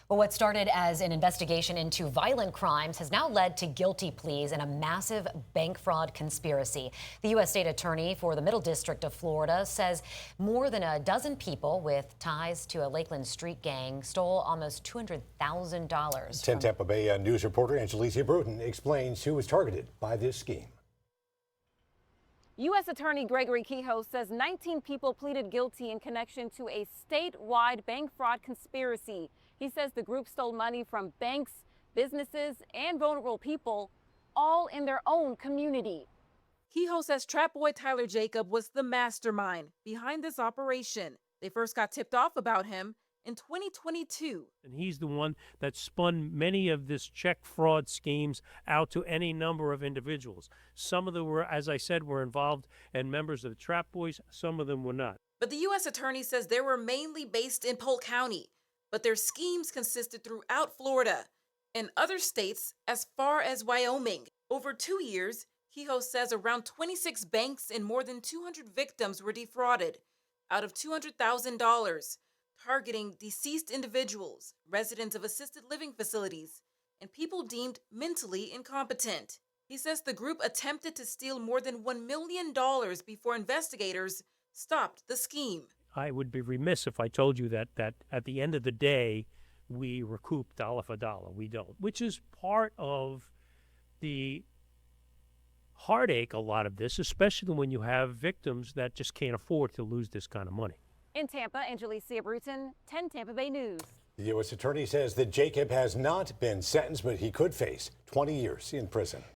Well, what started as an investigation into violent crimes has now led to guilty pleas in a massive bank fraud conspiracy. The U.S. State Attorney for the Middle District of Florida says more than a dozen people with ties to a Lakeland street gang stole almost $200,000. 10 Tampa Bay News reporter Angelicia Bruton explains who was targeted by this scheme. U.S. Attorney Gregory Kehoe says 19 people pleaded guilty in connection to a statewide bank fraud conspiracy. He says the group stole money from banks, businesses, and vulnerable people, all in their own community. Kehoe says Trap Boy Tyler Jacob was the mastermind behind this operation. They first got tipped off about him in 2022. And he's the one that spun many of this check fraud schemes out to any number of individuals. Some of them were, as I said, were involved and members of the Trap Boys. Some of them were not. But the U.S. Attorney says they were mainly based in Polk County, but their schemes consisted throughout Florida and other states as far as Wyoming. Over 2 years, Kehoe says around 26 banks and more than 200 victims were defrauded out of $200,000. Targeting deceased individuals, residents of assisted living facilities, and people deemed mentally incompetent. He says the group attempted to steal more than $1 million before investigators stopped the scheme. I would be remiss if I told you that at the end of the day, we recoup dollar for dollar. We don't, which is part of the heartache, a lot of this, especially when you have victims that just can't afford to lose this kind of money. In Tampa, Angelicia Bruton, 10 Tampa Bay News. The U.S. Attorney says that Jacob has not been sentenced, but he could face 20 years in prison.